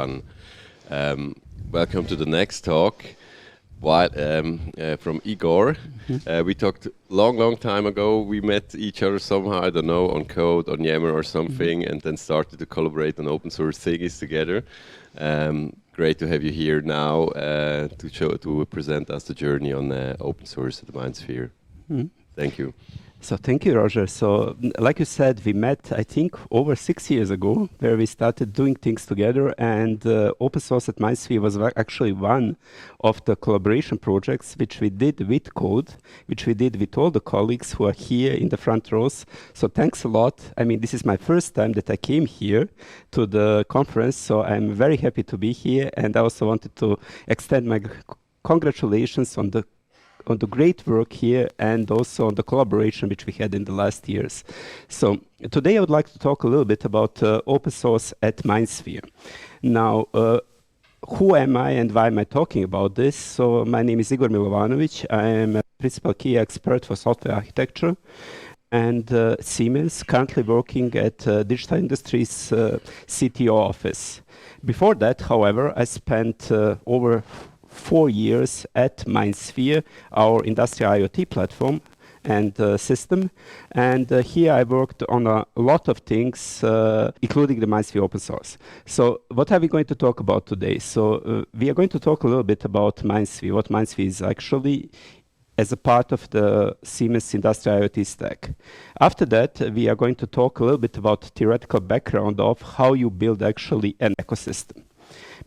everyone. Welcome to the next talk from Igor. We talked long time ago. We met each other somehow, I don't know, on code, on Yammer or something, and then started to collaborate on open source things together. Great to have you here now to present us the journey on open source at the MindSphere. Thank you. So thank you, Roger. So like you said, we met, I think, over 6 years ago, where we started doing things together. And open source at MindSphere was actually one of the collaboration projects which we did with code, which we did with all the colleagues who are here in the front rows. So thanks a lot. I mean, this is my first time that I came here to the conference, so I'm very happy to be here. And I also wanted to extend my congratulations on the great work here and also on the collaboration which we had in the last years. So today I would like to talk a little bit about open source at MindSphere. Now, who am I and why am I talking about this? So my name is Igor Milovanovic. I am a principal key expert for software architecture and Siemens, currently working at Digital Industries CTO office. Before that, however, I spent over 4 years at MindSphere, our industrial IoT platform and system. And here I worked on a lot of things, including the MindSphere open source. So what are we going to talk about today? So we are going to talk a little bit about MindSphere, what MindSphere is actually as a part of the Siemens industrial IoT stack. After that, we are going to talk a little bit about theoretical background of how you build actually an ecosystem.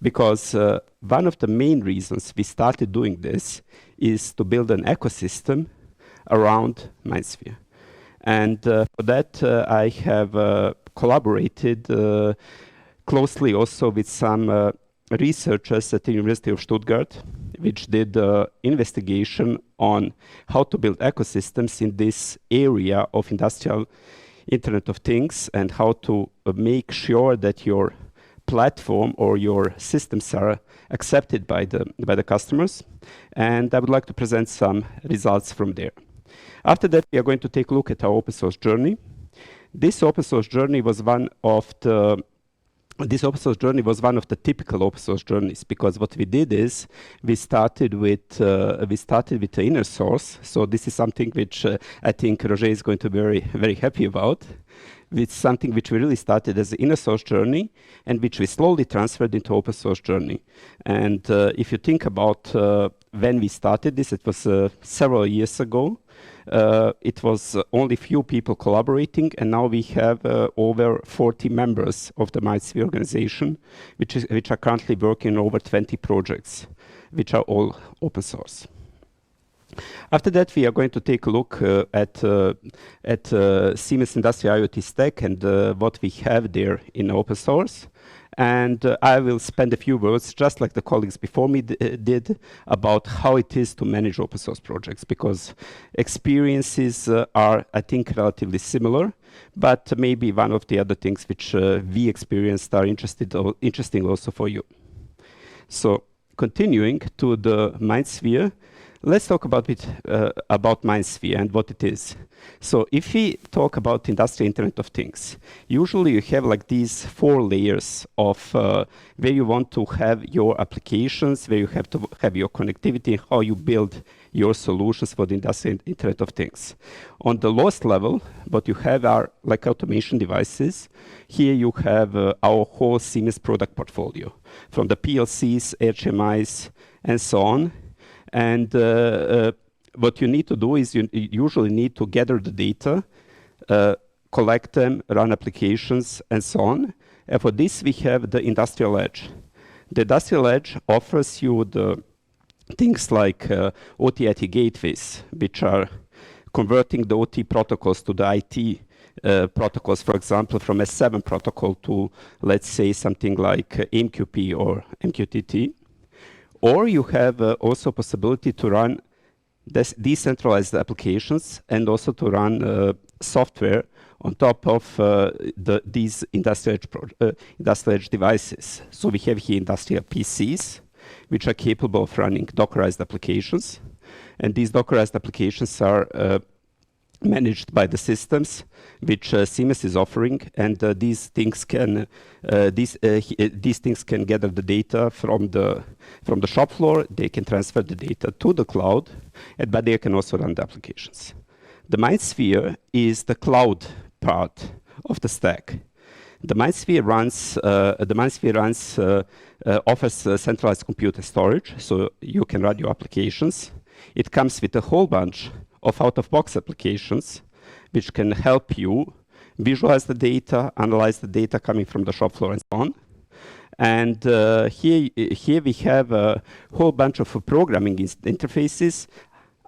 Because one of the main reasons we started doing this is to build an ecosystem around MindSphere. And for that, I have collaborated closely also with some researchers at the University of Stuttgart, which did investigation on how to build ecosystems in this area of industrial Internet of Things and how to make sure that your platform or your systems are accepted by the customers. And I would like to present some results from there. After that, we are going to take a look at our open source journey. This open source journey was one of the typical open source journeys, because what we did is we started with the inner source. So this is something which I think Roger is going to be very, very happy about. It's something which we really started as an inner source journey and which we slowly transferred into open source journey. And if you think about when we started this, it was several years ago. It was only few people collaborating, and now we have over 40 members of the MindSphere organization, which are currently working on over 20 projects, which are all open source. After that, we are going to take a look at Siemens Industrial IoT stack and what we have there in open source. And I will spend a few words, just like the colleagues before me did, about how it is to manage open source projects, because experiences are, I think, relatively similar, but maybe one of the other things which we experienced are interesting also for you. So continuing to the MindSphere, let's talk about MindSphere and what it is. So if we talk about industrial Internet of Things, usually you have like these 4 layers of where you want to have your applications, where you have to have your connectivity, how you build your solutions for the industrial Internet of Things. On the lowest level, what you have are like automation devices. Here you have our whole Siemens product portfolio, from the PLCs, HMIs, and so on. And what you need to do is you usually need to gather the data, collect them, run applications, and so on. And for this, we have the Industrial Edge. The Industrial Edge offers you the things like OT-IT gateways, which are converting the OT protocols to the IT protocols, for example, from S7 protocol to, let's say, something like AMQP or MQTT. Or you have also possibility to run decentralized applications and also to run software on top of these industrial edge devices. So we have here industrial PCs, which are capable of running Dockerized applications. And these Dockerized applications are managed by the systems which Siemens is offering, and these things can gather the data from the shop floor. They can transfer the data to the cloud, but they can also run the applications. The MindSphere is the cloud part of the stack. The MindSphere offers centralized compute and storage, so you can run your applications. It comes with a whole bunch of out-of-box applications which can help you visualize the data, analyze the data coming from the shop floor, and so on. And here we have a whole bunch of programming interfaces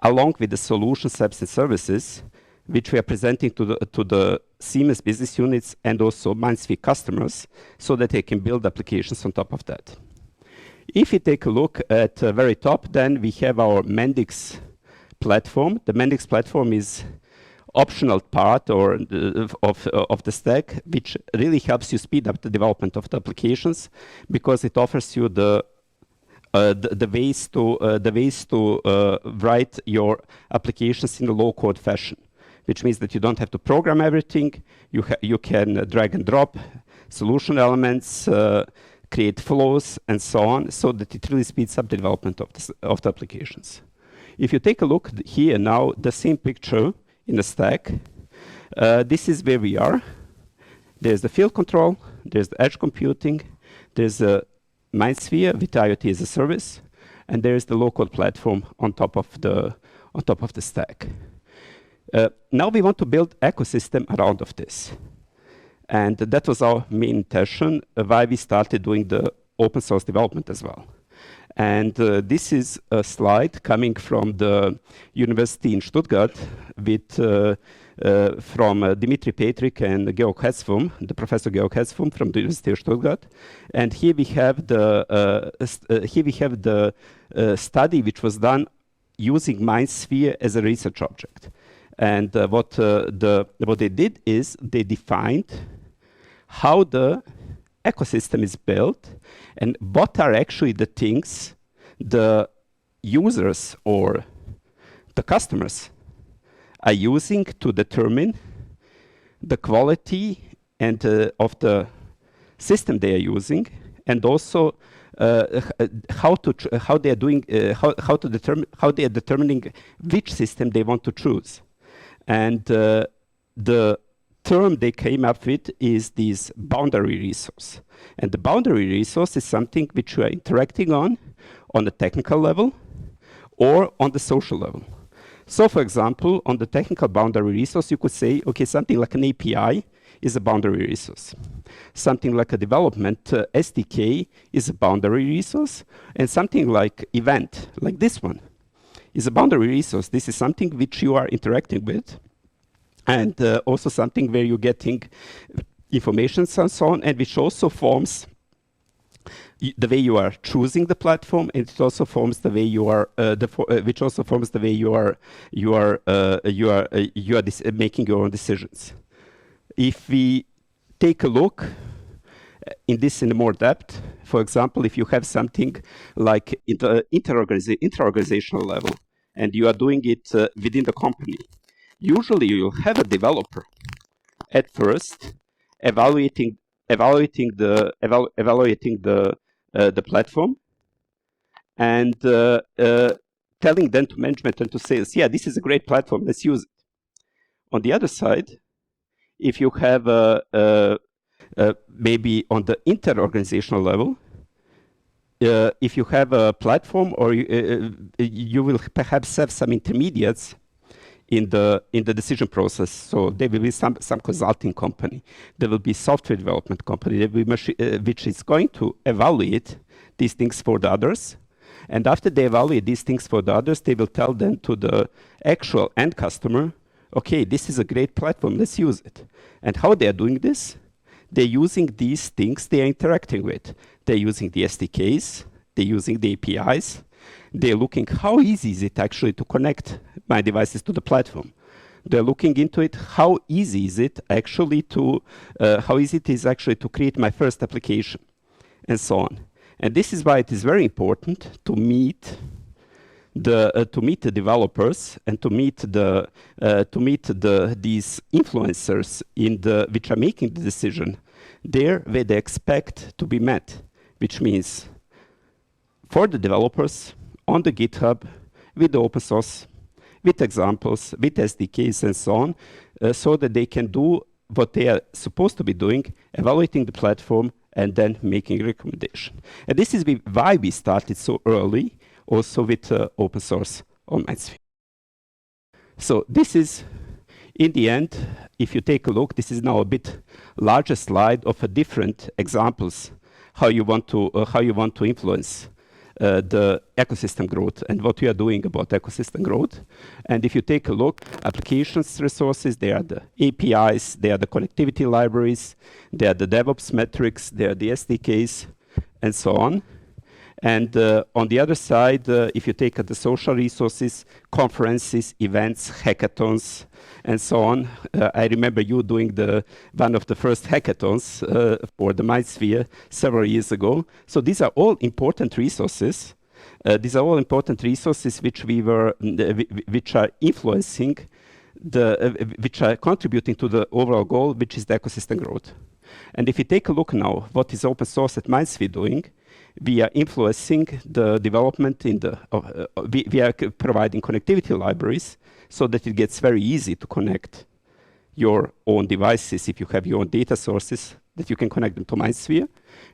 along with the solutions, apps, and services which we are presenting to the Siemens business units and also MindSphere customers so that they can build applications on top of that. If you take a look at the very top, then we have our Mendix platform. The Mendix platform is optional part or of the stack, which really helps you speed up the development of the applications because it offers you the ways to write your applications in a low-code fashion, which means that you don't have to program everything. You can drag and drop solution elements, create flows, and so on, so that it really speeds up the development of the applications. If you take a look here now, the same picture in the stack, this is where we are. There's the field control, there's the edge computing, there's a MindSphere with IoT as a service, and there's the low-code platform on top of the stack. Now we want to build ecosystem around of this, and that was our main intention why we started doing the open source development as well. And this is a slide coming from the University in Stuttgart from Dimitri Petrik and Georg Hesfum, the Professor Georg Hesfum from the University of Stuttgart. And here we have the study which was done using MindSphere as a research object. And what they did is they defined how the ecosystem is built and what are actually the things the users or the customers are using to determine the quality and of the system they are using, and also how they are determining which system they want to choose. And the term they came up with is this boundary resource. And the boundary resource is something which you are interacting on the technical level or on the social level. So for example, on the technical boundary resource, you could say, okay, something like an API is a boundary resource. Something like a development SDK is a boundary resource, and something like event, like this one, is a boundary resource. This is something which you are interacting with, and also something where you're getting information and so on, and which also forms the way you are choosing the platform, and it also forms the way you are, which also forms the way you are making your own decisions. If we take a look in this in more depth, for example, if you have something like inter-organizational level, and you are doing it within the company, usually you'll have a developer at first evaluating the platform and telling them to management and to sales, yeah, this is a great platform, let's use it. On the other side, if you have maybe on the inter-organizational level, if you have a platform, or you will perhaps have some intermediates in the decision process. So there will be some consulting company, there will be software development company, there will be which is going to evaluate these things for the others. And after they evaluate these things for the others, they will tell them to the actual end customer, okay, this is a great platform, let's use it. And how they are doing this? They're using these things they are interacting with. They're using the SDKs, they're using the APIs, they're looking how easy is it actually to connect my devices to the platform. They're looking into it, how easy is it actually to create my first application, and so on. And this is why it is very important to meet to meet the developers and to meet these influencers which are making the decision there where they expect to be met, which means for the developers on the GitHub with the open source, with examples, with SDKs and so on, so that they can do what they are supposed to be doing, evaluating the platform and then making a recommendation. And this is why we started so early, also with open source on MindSphere. So this is, in the end, if you take a look, this is now a bit larger slide of different examples how you want to influence the ecosystem growth and what we are doing about ecosystem growth. And if you take a look, applications resources, they are the APIs, they are the connectivity libraries, they are the DevOps metrics, they are the SDKs, and so on. And on the other side, if you take the social resources, conferences, events, hackathons, and so on. I remember you doing one of the first hackathons for the MindSphere several years ago. So these are all important resources. These are all important resources which which are influencing which are contributing to the overall goal, which is the ecosystem growth. And if you take a look now, what is open source at MindSphere doing? We are influencing the development in we are providing connectivity libraries so that it gets very easy to connect your own devices if you have your own data sources, that you can connect them to MindSphere.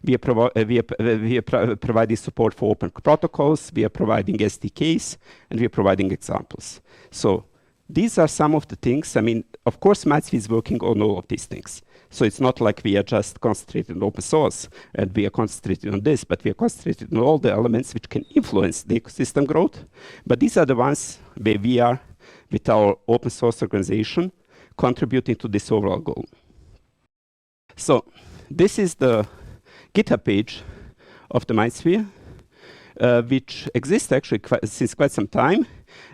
We are providing support for open protocols, we are providing SDKs, and we are providing examples. So these are some of the things. I mean, of course, MindSphere is working on all of these things. So it's not like we are just concentrated on open source and we are concentrated on this, but we are concentrated on all the elements which can influence the ecosystem growth. But these are the ones where we are, with our open source organization, contributing to this overall goal. So this is the GitHub page of the MindSphere, which exists actually since quite some time.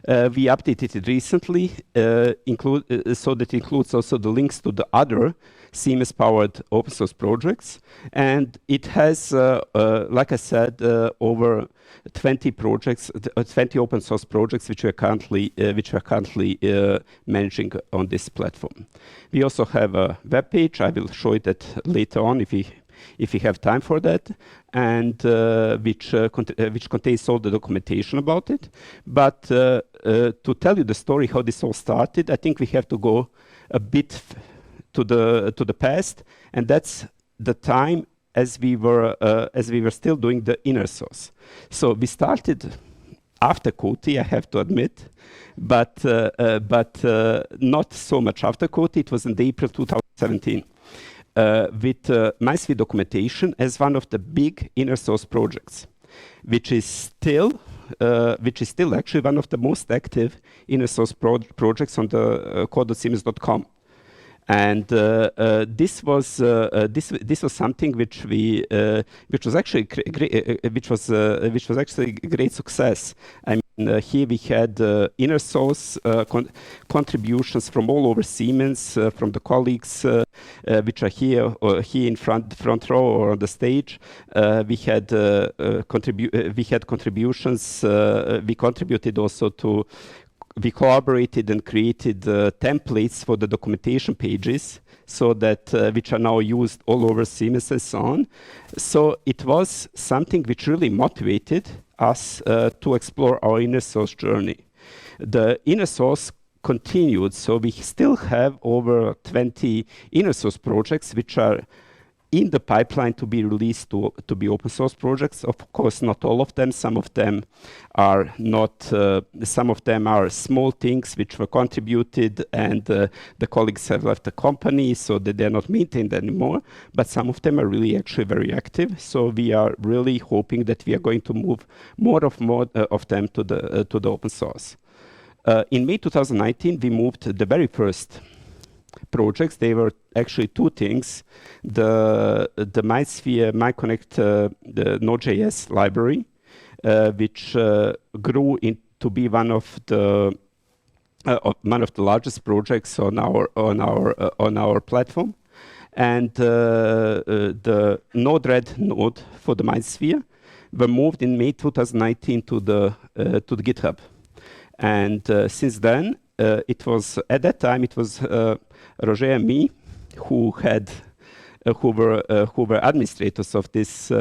We updated it recently, so that it includes also the links to the other Siemens-powered open source projects, and it has, like I said, over 20 projects, 20 open source projects which we are currently managing on this platform. We also have a web page. I will show it that later on if we have time for that, and which contains all the documentation about it. But to tell you the story how this all started, I think we have to go a bit to the past, and that's the time as we were still doing the inner source. So we started after Koti, I have to admit, but not so much after Koti. It was in April 2017. With MindSphere documentation as one of the big inner source projects, which is still actually one of the most active inner source projects on the code.siemens.com. And this was something which was actually a great success. I mean, here we had inner source contributions from all over Siemens, from the colleagues which are here in front row or on the stage. We had contributions. We contributed also to. We collaborated and created templates for the documentation pages, so that which are now used all over Siemens and so on. So it was something which really motivated us to explore our inner source journey. The inner source continued, so we still have over 20 inner source projects which are in the pipeline to be released to be open source projects. Of course, not all of them. Some of them are not. Some of them are small things which were contributed, and the colleagues have left the company, so that they're not maintained anymore. But some of them are really actually very active. So we are really hoping that we are going to move more of them to the open source. In May 2019, we moved the very first projects. They were actually two things: the MindSphere MyConnect, the Node.js library, which grew into be one of the largest projects on our platform, and the Node-RED node for the MindSphere, were moved in May 2019 to the GitHub. And since then, it was at that time it was Roger and me who were administrators of this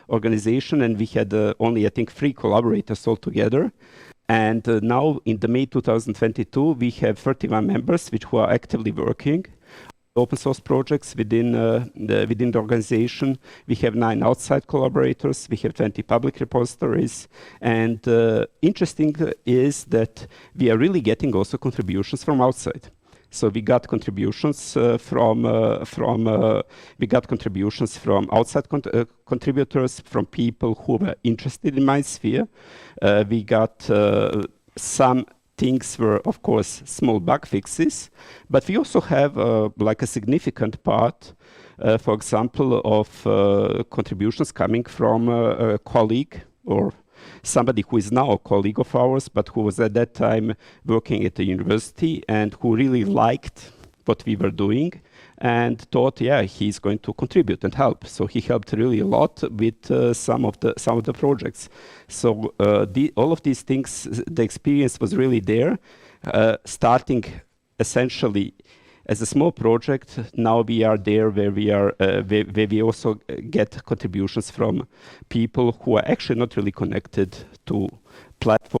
organization, and we had only, I think, 3 collaborators altogether. And now in the May 2022, we have 31 members who are actively working open source projects within the organization. We have 9 outside collaborators. We have 20 public repositories. And interesting is that we are really getting also contributions from outside. So we got contributions from outside contributors, from people who were interested in MindSphere. We got some things were, of course, small bug fixes, but we also have like a significant part, for example, of contributions coming from a colleague or somebody who is now a colleague of ours, but who was at that time working at the university and who really liked what we were doing and thought, yeah, he's going to contribute and help. So he helped really a lot with some of the projects. So all of these things, the experience was really there, starting essentially as a small project. Now we are there where we also get contributions from people who are actually not really connected to platform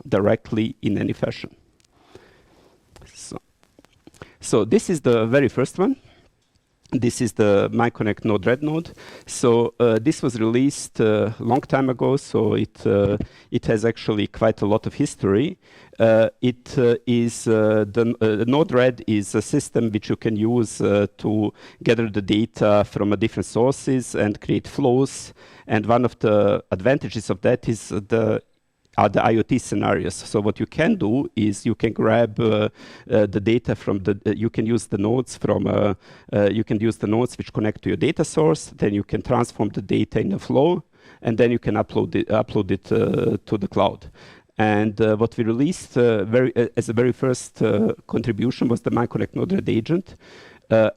directly in any fashion. So this is the very first one. This is the MindConnect node red node. So this was released a long time ago, so it has actually quite a lot of history. The node red is a system which you can use to gather the data from different sources and create flows. And one of the advantages of that is the IoT scenarios. So what you can do is you can grab the data from you can use the nodes which connect to your data source. Then you can transform the data in a flow, and then you can upload it to the cloud. And what we released as a very first contribution was the MindConnect node red agent.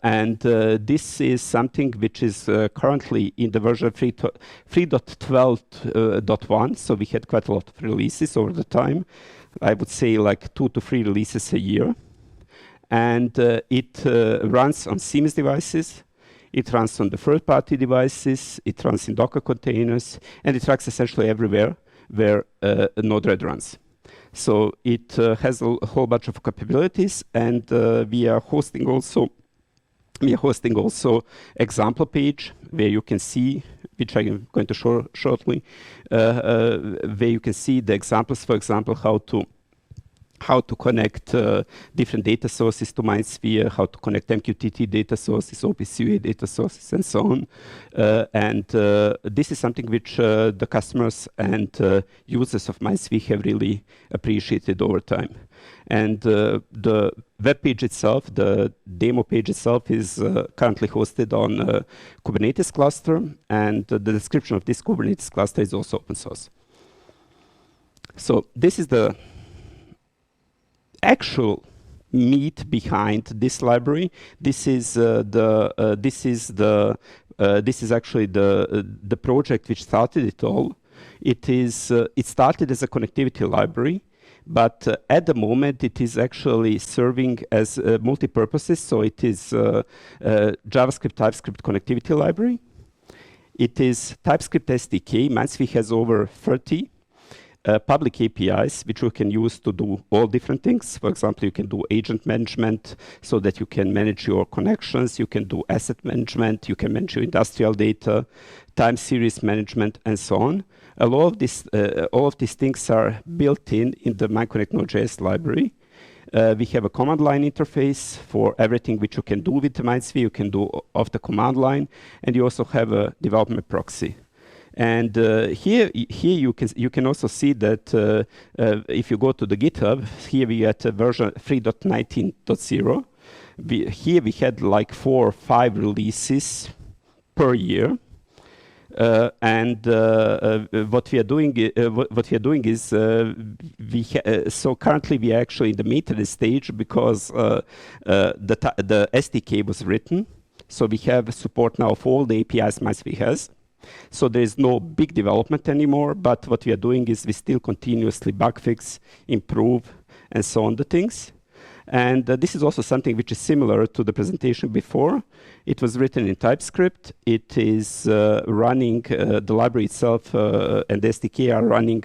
And this is something which is currently in the version 3.12.1. So we had quite a lot of releases over the time. I would say like 2 to 3 releases a year. And it runs on Siemens devices. It runs on the third-party devices. It runs in Docker containers. And it runs essentially everywhere where Node-RED runs. So it has a whole bunch of capabilities. And we are hosting also example page where you can see, which I'm going to show shortly, where you can see the examples, for example, how to connect different data sources to MindSphere, how to connect MQTT data sources, OPC data sources, and so on. And this is something which the customers and users of MindSphere have really appreciated over time. And the web page itself, the demo page itself, is currently hosted on Kubernetes cluster, and the description of this Kubernetes cluster is also open source. So this is the actual meat behind this library. This is actually the project which started it all. It started as a connectivity library, but at the moment it is actually serving as multi-purposes. So it is JavaScript, TypeScript connectivity library. It is TypeScript SDK. MindSphere has over 30 public APIs, which you can use to do all different things. For example, you can do agent management so that you can manage your connections. You can do asset management. You can manage your industrial data, time series management, and so on. All of these things are built in the MindConnect Node.js library. We have a command line interface for everything which you can do with the MindSphere. You can do off the command line, and you also have a development proxy. And here you can also see that if you go to the GitHub, here we at version 3.19.0. Here we had like 4 or 5 releases per year. And what we are doing is so currently we are actually in the maintenance stage because the SDK was written. So we have support now for all the APIs MindSphere has. So there is no big development anymore, but what we are doing is we still continuously bug fix, improve, and so on the things. And this is also something which is similar to the presentation before. It was written in TypeScript. It is running, the library itself and the SDK are running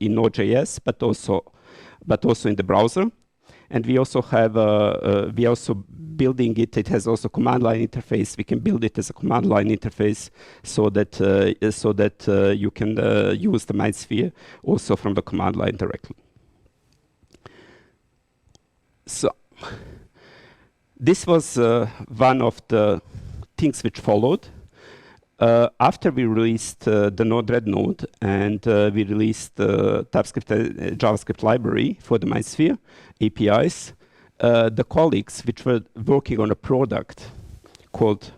in Node.js, but also in the browser. And we also have, we are also building it. It has also command line interface. We can build it as a command line interface so that you can use the MindSphere also from the command line directly. So this was one of the things which followed. After we released the Node-RED node and we released the TypeScript JavaScript library for the MindSphere APIs, the colleagues which were working on a product called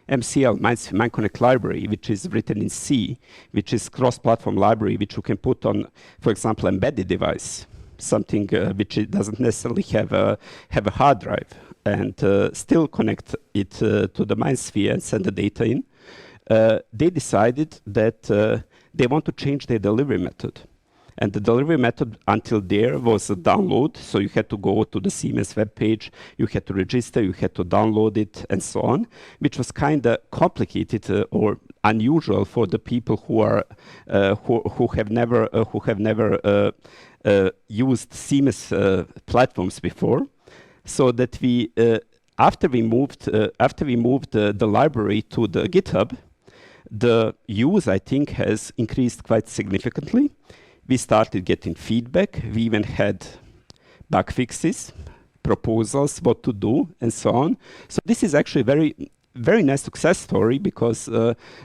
MCL, Mind Connect Library, which is written in C, which is cross-platform library, which you can put on, for example, embedded device, something which it doesn't necessarily have a hard drive, and still connect it to the MindSphere and send the data in. They decided that they want to change their delivery method. And the delivery method until there was a download. So you had to go to the Siemens webpage, you had to register, you had to download it, and so on, which was kind of complicated or unusual for the people who are who have never used Siemens platforms before. So that we after we moved the library to the GitHub, the use, I think, has increased quite significantly. We started getting feedback. We even had bug fixes, proposals, what to do, and so on. So this is actually a very nice success story because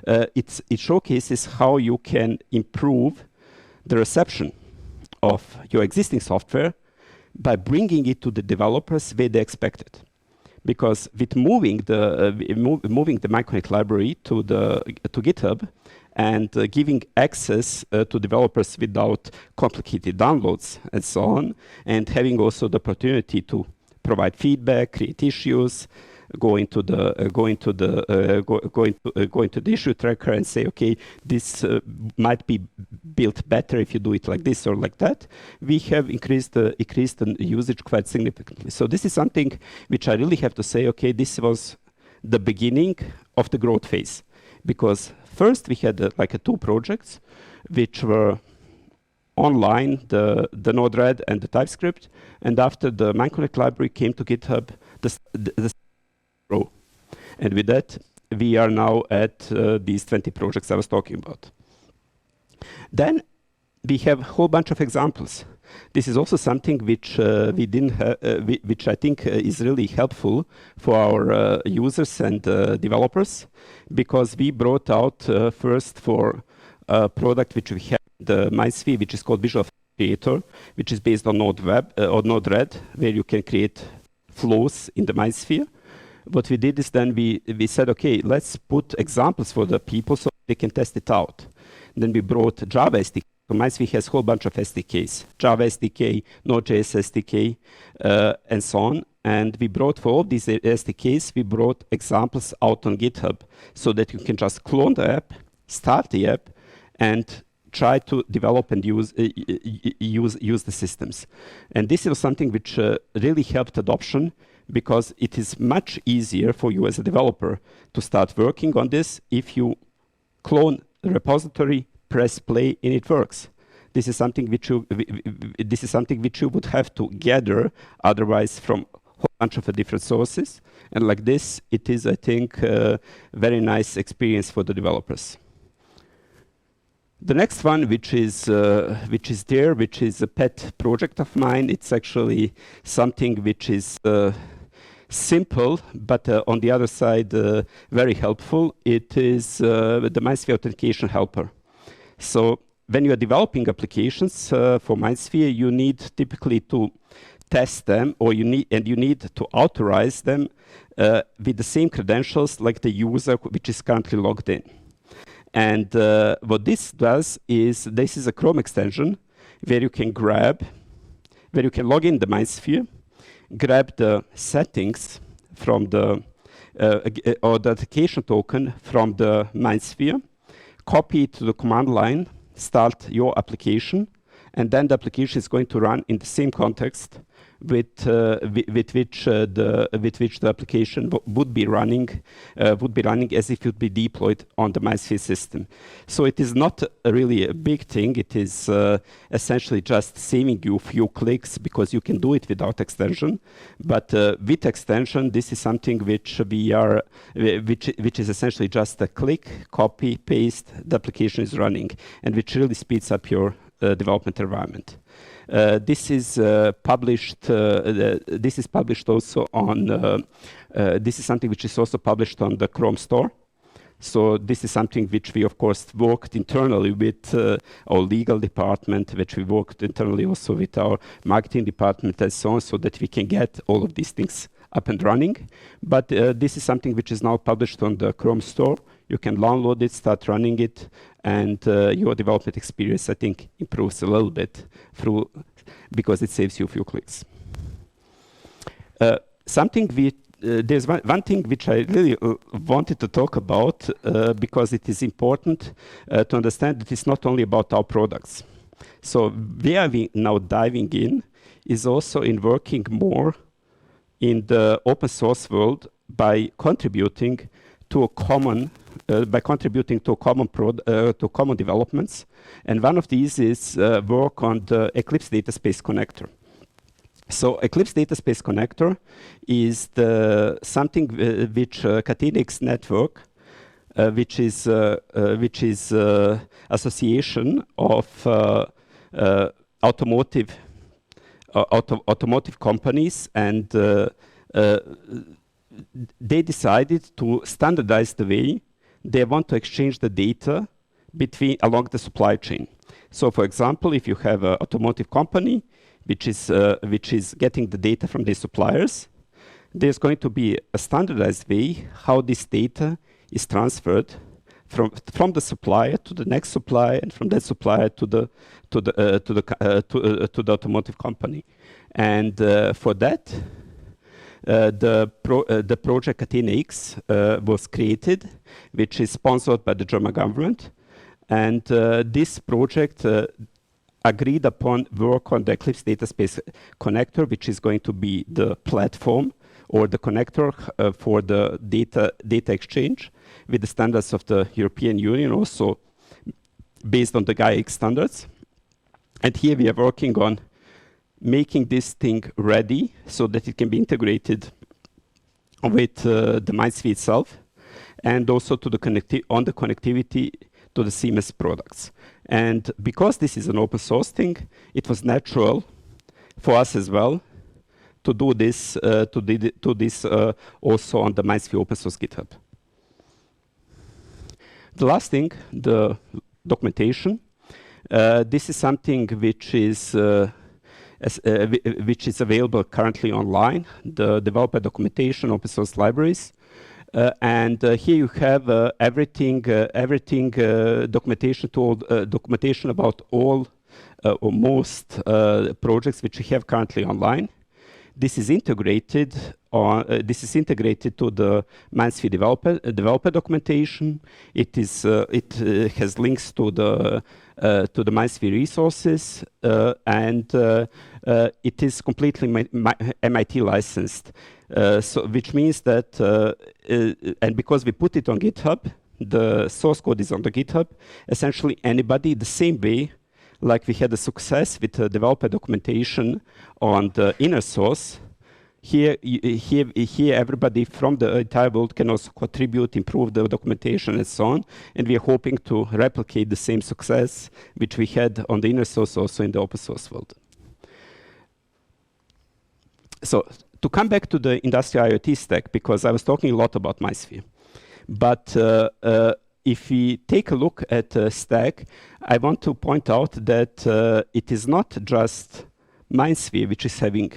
it showcases how you can improve the reception of your existing software by bringing it to the developers where they expect it. Because with moving the MindConnect library to GitHub and giving access to developers without complicated downloads and so on, and having also the opportunity to provide feedback, create issues, go into the issue tracker and say, okay, this might be built better if you do it like this or like that. We have increased the usage quite significantly. So this is something which I really have to say, okay, this was the beginning of the growth phase, because first we had like two projects which were online, the Node-RED and the TypeScript, and after the MindConnect library came to GitHub, the grow. And with that, we are now at these 20 projects I was talking about. Then we have a whole bunch of examples. This is also something which we didn't which I think is really helpful for our users and developers, because we brought out first for a product which we have, the MindSphere, which is called Visual Creator, which is based on Node-RED, where you can create flows in the MindSphere. What we did is then we said, okay, let's put examples for the people so they can test it out. And then we brought Java SDK. So MindSphere has a whole bunch of SDKs, Java SDK, Node.js SDK, and so on. And we brought for all these SDKs, we brought examples out on GitHub so that you can just clone the app, start the app, and try to develop and use the systems. And this is something which really helped adoption, because it is much easier for you as a developer to start working on this if you clone the repository, press play, and it works. This is something which you would have to gather otherwise from a whole bunch of different sources. And like this, it is, I think, a very nice experience for the developers. The next one, which is a pet project of mine, it's actually something which is simple, but on the other side, very helpful. It is the MindSphere Authentication helper. So when you are developing applications for MindSphere, you need typically to test them, or you need to authorize them with the same credentials like the user which is currently logged in. And what this does is, this is a Chrome extension where you can log in the MindSphere, grab the settings from the or the authentication token from the MindSphere, copy it to the command line, start your application, and then the application is going to run in the same context with which the application would be running as if it would be deployed on the MindSphere system. So it is not really a big thing. It is essentially just saving you a few clicks because you can do it without extension. But with extension, this is something which which is essentially just a click, copy, paste. The application is running, and which really speeds up your development environment. This is published. This is published also on. This is something which is also published on the Chrome store. So this is something which we, of course, worked internally with our legal department, which we worked internally also with our marketing department and so on, so that we can get all of these things up and running. But this is something which is now published on the Chrome store. You can download it, start running it, and your development experience, I think, improves a little bit because it saves you a few clicks. There's one thing which I really wanted to talk about because it is important to understand that it's not only about our products. So where we now diving in is also in working more in the open source world by contributing to common developments, and one of these is work on the Eclipse dataspace connector. So Eclipse dataspace connector is something which Catenax network, which is association of automotive companies, and they decided to standardize the way they want to exchange the data along the supply chain. So, for example, if you have an automotive company which is getting the data from their suppliers, there's going to be a standardized way how this data is transferred from the supplier to the next supplier, and from that supplier to the automotive company. And for that, the project Catenax was created, which is sponsored by the German government. And this project agreed upon work on the Eclipse dataspace connector, which is going to be the platform or the connector for the data exchange with the standards of the European Union, also based on the GAIA-X standards. And here we are working on making this thing ready so that it can be integrated with the MindSphere itself, and also to the connectivity to the Siemens products. And because this is an open source thing, it was natural for us as well to do this also on the MindSphere open source GitHub. The last thing, the documentation. This is something which is available currently online, the developer documentation, open source libraries. And here you have everything documentation about all or most projects which we have currently online. This is integrated to the MindSphere developer documentation. It has links to the MindSphere resources, and it is completely MIT licensed. Which means that, and because we put it on GitHub, the source code is on the GitHub. Essentially, anybody, the same way, like we had a success with the developer documentation on the inner source. Here, everybody from the entire world can also contribute, improve the documentation, and so on. And we are hoping to replicate the same success which we had on the inner source also in the open source world. So, to come back to the industrial IoT stack, because I was talking a lot about MindSphere. But if we take a look at the stack, I want to point out that it is not just MindSphere which is having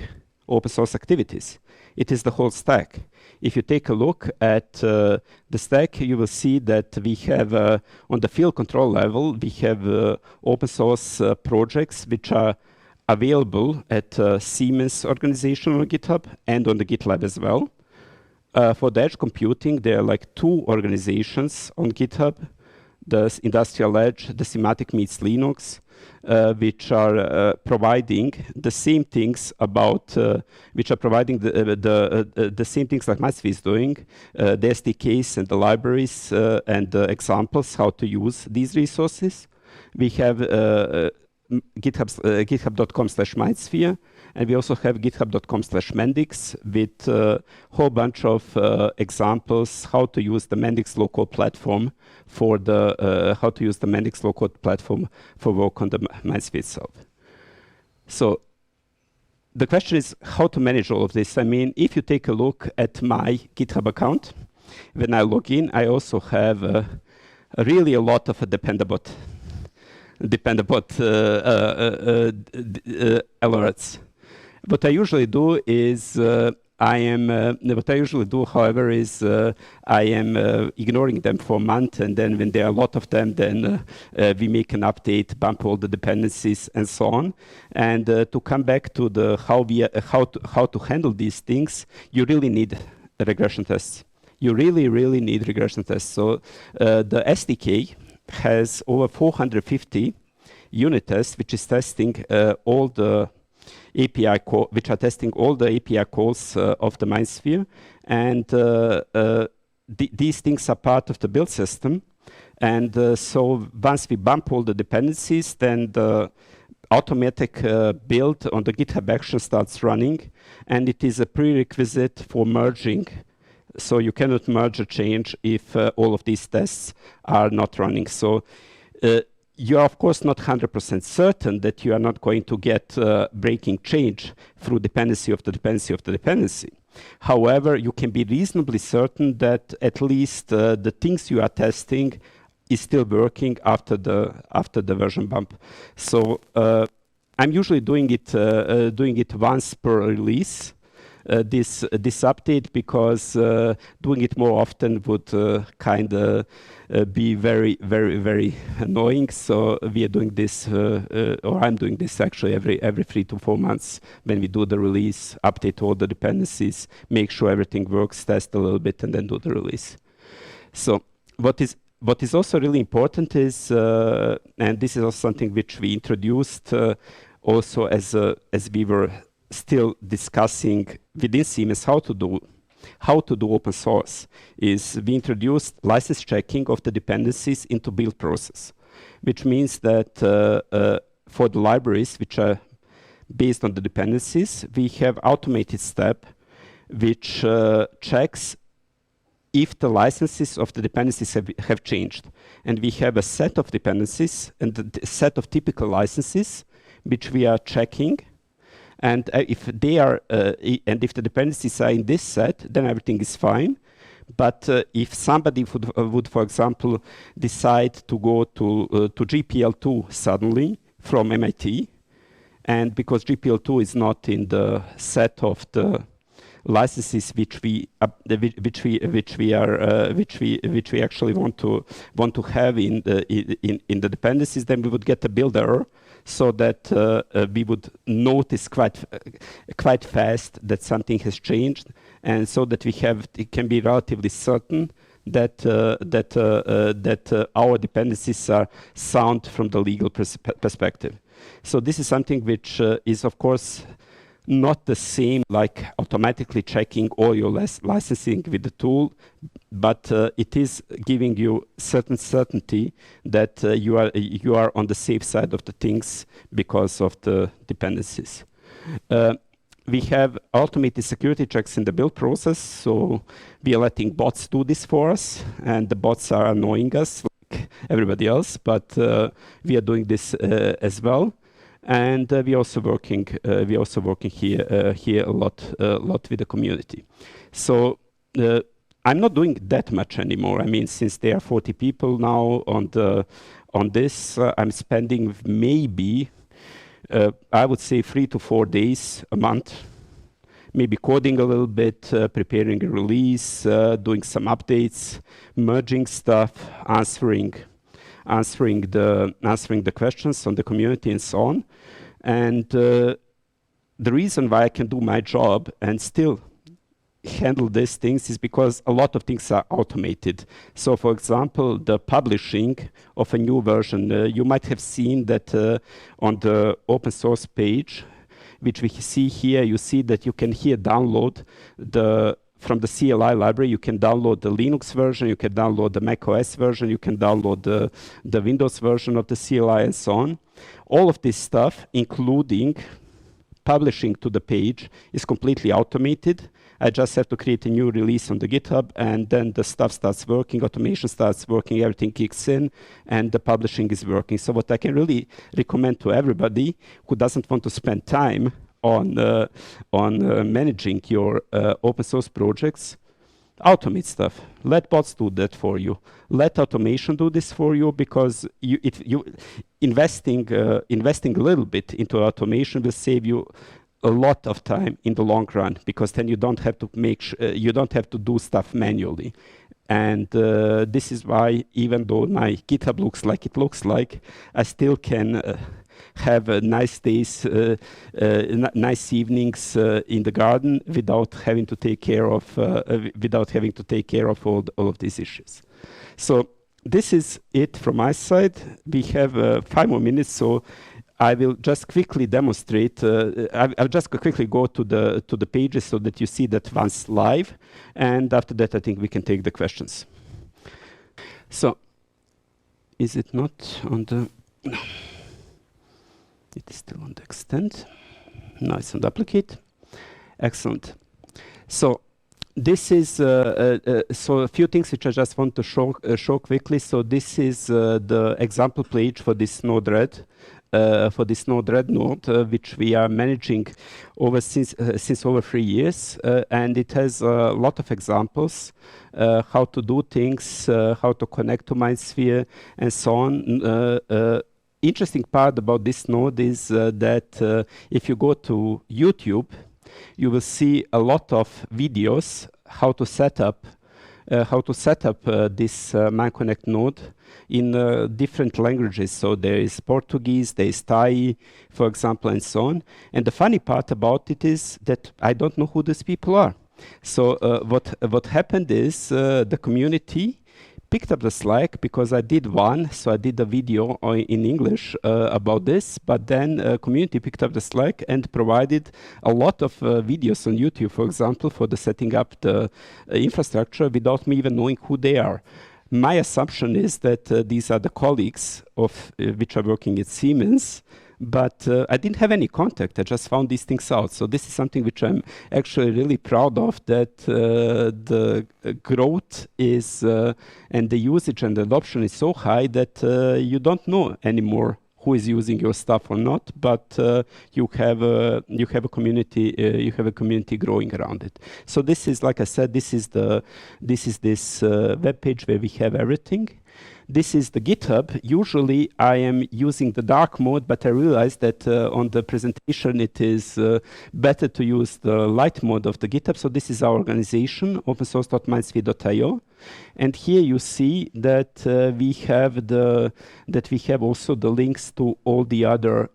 open source activities. It is the whole stack. If you take a look at the stack, you will see that we have, on the field control level, we have open source projects which are available at Siemens organization on GitHub and on the GitLab as well. For the edge computing, there are like 2 organizations on GitHub. the Industrial Edge, the Semantic meets Linux, which are providing the same things about, which are providing the same things like MindSphere is doing, the SDKs and the libraries and the examples how to use these resources. We have github.com/MindSphere, and we also have github.com/Mendix with a whole bunch of examples how to use the Mendix low-code platform for the work on the MindSphere itself. So the question is how to manage all of this. I mean, if you take a look at my GitHub account, when I log in, I also have really a lot of dependable alerts. What I usually do is I am ignoring them for a month, and then when there are a lot of them, then we make an update, bump all the dependencies, and so on. And to come back to the how to handle these things, you really need regression tests. You really need regression tests. So the SDK has over 450 unit tests, which is testing all the API calls of the MindSphere, and these things are part of the build system. And so once we bump all the dependencies, then the automatic build on the GitHub action starts running, and it is a prerequisite for merging. So you cannot merge a change if all of these tests are not running. So you are, of course, not 100% certain that you are not going to get breaking change through dependency of the dependency of the dependency. However, you can be reasonably certain that at least the things you are testing is still working after the version bump. So I'm usually doing it once per release. This update, because doing it more often would kind of be very annoying. So we are doing this, or I'm doing this actually every 3 to 4 months when we do the release, update all the dependencies, make sure everything works, test a little bit, and then do the release. So what is also really important is, and this is also something which we introduced also as we were still discussing within Siemens how to do open source, is we introduced license checking of the dependencies into build process, which means that for the libraries which are based on the dependencies, we have automated step which checks if the licenses of the dependencies have changed. And we have a set of dependencies and a set of typical licenses which we are checking. And if they are, and if the dependencies are in this set, then everything is fine. But if somebody would, for example, decide to go to GPL2 suddenly from MIT, and because GPL2 is not in the set of the licenses which we actually want to have in the dependencies, then we would get a build error, so that we would notice quite fast that something has changed, and so that it can be relatively certain that our dependencies are sound from the legal perspective. So this is something which is, of course, not the same like automatically checking all your licensing with the tool, but it is giving you certain certainty that you are on the safe side of the things because of the dependencies. We have automated security checks in the build process, so we are letting bots do this for us, and the bots are annoying us like everybody else, but we are doing this as well. And we're also working here a lot with the community. So I'm not doing that much anymore. I mean, since there are 40 people now on this, I'm spending maybe I would say 3 to 4 days a month, maybe coding a little bit, preparing a release, doing some updates, merging stuff, answering the questions on the community and so on. And the reason why I can do my job and still handle these things is because a lot of things are automated. So, for example, the publishing of a new version, you might have seen that on the open source page, which we see here, you see that you can here download from the CLI library, you can download the Linux version, you can download the Mac OS version, you can download the Windows version of the CLI and so on. All of this stuff, including publishing to the page, is completely automated. I just have to create a new release on the GitHub, and then the stuff starts working, automation starts working, everything kicks in, and the publishing is working. So what I can really recommend to everybody who doesn't want to spend time on managing your open source projects, automate stuff. Let bots do that for you. Let automation do this for you, because investing a little bit into automation will save you a lot of time in the long run, because then you don't have to you don't have to do stuff manually. And this is why, even though my GitHub looks like it looks like, I still can have nice days, nice evenings in the garden without having to take care of all of these issues. So this is it from my side. We have 5 more minutes, so I will just quickly demonstrate. I'll just quickly go to the pages so that you see that once live, and after that I think we can take the questions. So, is it not on the? No. It is still on the extend. Now it's on duplicate. Excellent. So this is so a few things which I just want to show quickly. So this is the example page for this Node-RED. Node, which we are managing since over 3 years, and it has a lot of examples how to do things, how to connect to MindSphere, and so on. Interesting part about this node is that if you go to YouTube, you will see a lot of videos how to set up this MindConnect node in different languages. So there is Portuguese, there is Thai, for example, and so on. And the funny part about it is that I don't know who these people are. So what happened is the community picked up the slack, because I did one, so I did a video in English about this, but then community picked up the slack and provided a lot of videos on YouTube, for example, for the setting up the infrastructure without me even knowing who they are. My assumption is that these are the colleagues of which are working at Siemens, but I didn't have any contact. I just found these things out. So this is something which I'm actually really proud of, that the growth is and the usage and the adoption is so high that you don't know anymore who is using your stuff or not, but you have a community growing around it. So this is, like I said, this is this web page where we have everything. This is the GitHub. Usually I am using the dark mode, but I realized that on the presentation it is better to use the light mode of the GitHub. So this is our organization, opensource.mindsphere.io. And here you see that we have also the links to all the other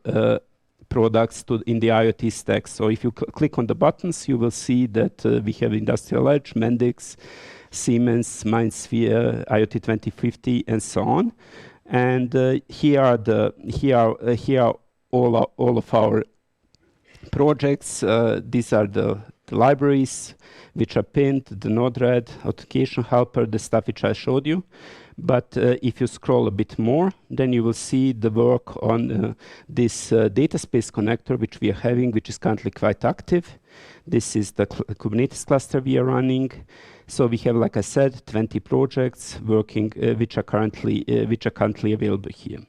products in the IoT stack. So if you click on the buttons, you will see that we have Industrial Edge, Mendix, Siemens, MindSphere, IoT 2050, and so on. And here are all of our projects. These are the libraries which are pinned, the Node-RED, Authentication helper, the stuff which I showed you. But if you scroll a bit more, then you will see the work on this data space connector which we are having, which is currently quite active. This is the Kubernetes cluster we are running. So we have, like I said, 20 projects working, which are currently available here.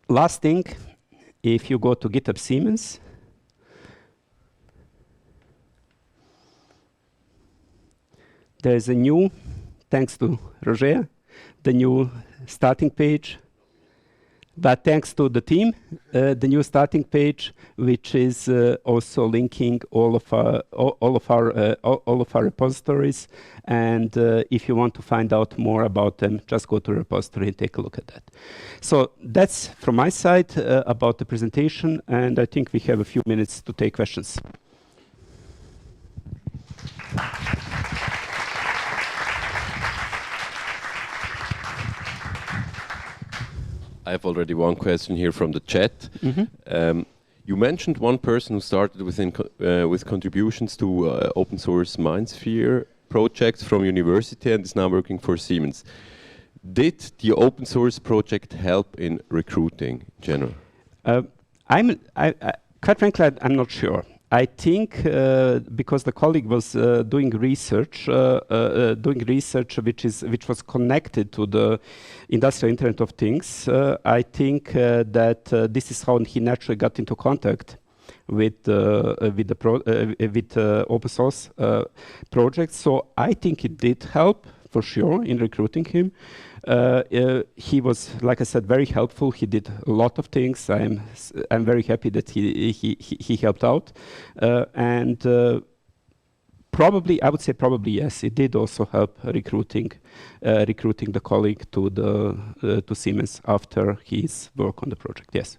Last thing, if you go to GitHub Siemens, there is a new, thanks to Roger, the new starting page. But thanks to the team, the new starting page, which is also linking all of our repositories. And if you want to find out more about them, just go to the repository and take a look at that. So that's from my side about the presentation. And I think we have a few minutes to take questions. I have already one question here from the chat. You mentioned one person who started with contributions to open source MindSphere projects from university and is now working for Siemens. Did the open source project help in recruiting in general? Quite frankly, I'm not sure. I think because the colleague was doing research which was connected to the industrial Internet of Things. I think that this is how he naturally got into contact with open source projects. So I think it did help for sure in recruiting him. He was, like I said, very helpful. He did a lot of things. I'm very happy that he helped out. And probably, I would say probably yes, it did also help recruiting the colleague to Siemens after his work on the project. Yes.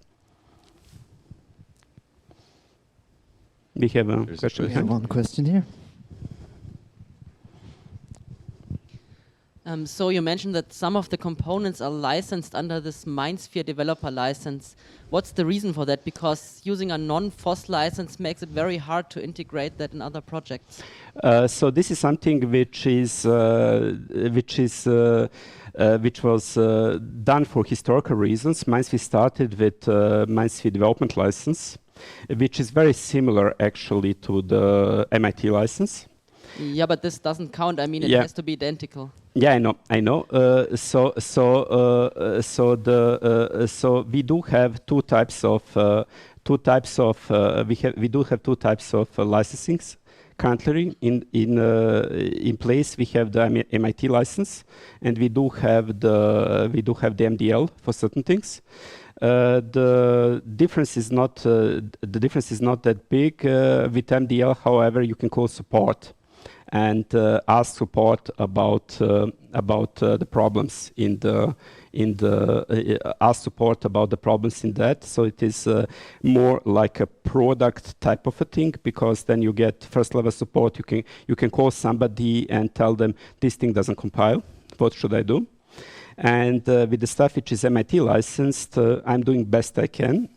We have a question. We have one question here. So you mentioned that some of the components are licensed under this MindSphere developer license. What's the reason for that? Because using a non-FOSS license makes it very hard to integrate that in other projects. So this is something which was done for historical reasons. MindSphere started with MindSphere development license, which is very similar actually to the MIT license. Yeah, but this doesn't count. I mean, it has to be identical. Yeah, I know. So we do have two types of licensings currently in place. We have the MIT license, and we do have the MDL for certain things. The difference is not that big with MDL. However, you can call support and ask support about the problems ask support about the problems in that. So it is more like a product type of a thing, because then you get first level support. You can call somebody and tell them this thing doesn't compile. What should I do? And with the stuff which is MIT licensed, I'm doing best I can.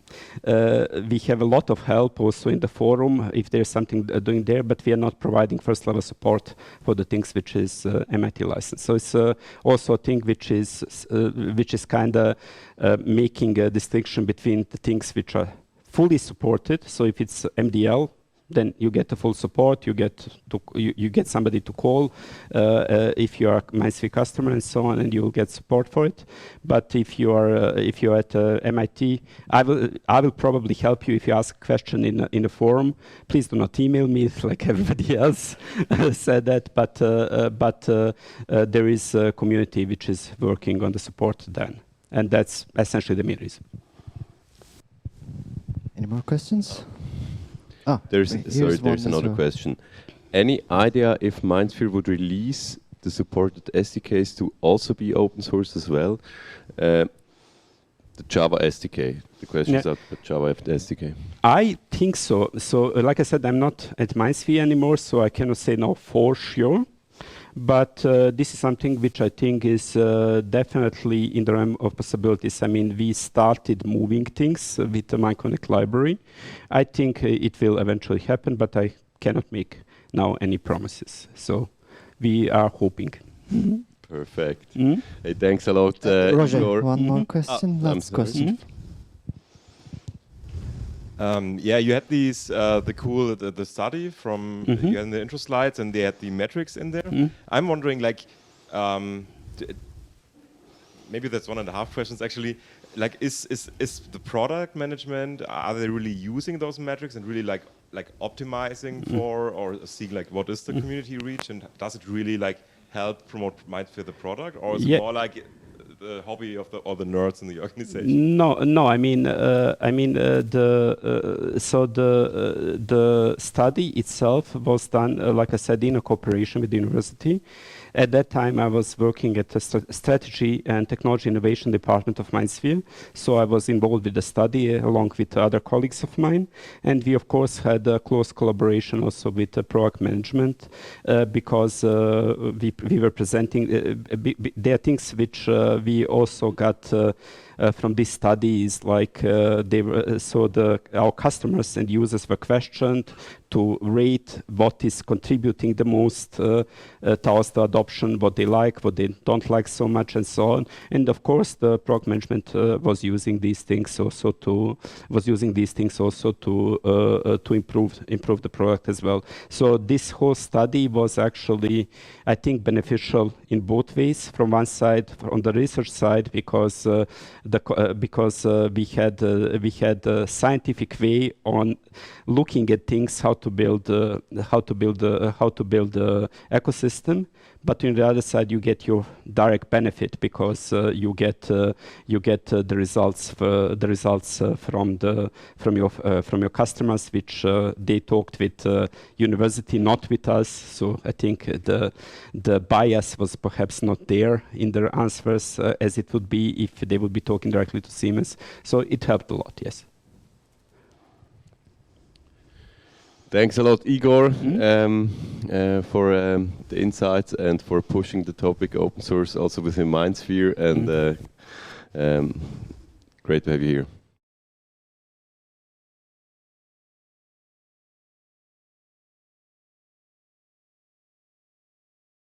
We have a lot of help also in the forum if there's something doing there, but we are not providing first level support for the things which is MIT licensed. So it's also a thing which is kind of making a distinction between the things which are fully supported. So if it's MDL, then you get the full support. You get somebody to call if you are a MindSphere customer and so on, and you will get support for it. But if you are at MIT, I will probably help you if you ask a question in a forum. Please do not email me like everybody else said that. But there is a community which is working on the support then, and that's essentially the main reason. Any more questions? There's another question. Any idea if MindSphere would release the supported SDKs to also be open source as well? The Java SDK. The question is about Java SDK. I think so. So, like I said, I'm not at MindSphere anymore, so I cannot say no for sure. But this is something which I think is definitely in the realm of possibilities. I mean, we started moving things with the MindConnect library. I think it will eventually happen, but I cannot make now any promises. So we are hoping. Perfect. Hey, thanks a lot, Roger, Igor. one more question. Last question. Yeah, you had these the study from you had in the intro slides, and they had the metrics in there. I'm wondering, like, maybe that's 1.5 questions actually. Like, is the product management, are they really using those metrics and really like optimizing for or seeing like what is the community reach, and does it really like help promote MindSphere the product, or is it more like the hobby of all the nerds in the organization? No. The study itself was done, like I said, in a cooperation with the university. At that time, I was working at the Strategy and Technology Innovation Department of MindSphere. So I was involved with the study along with other colleagues of mine. And we, of course, had a close collaboration also with product management because we were presenting, there are things which we also got from this study is like our customers and users were questioned to rate what is contributing the most towards the adoption, what they like, what they don't like so much, and so on. And of course, the product management was using these things also to improve the product as well. So this whole study was actually, I think, beneficial in both ways. From one side, on the research side, because we had a scientific way on looking at things, how to build ecosystem. But on the other side, you get your direct benefit because you get the results from your customers, which they talked with university, not with us. So I think the bias was perhaps not there in their answers as it would be if they would be talking directly to Siemens. So it helped a lot, yes. Thanks a lot, Igor, for the insights and for pushing the topic open source also within MindSphere. And great to have you here.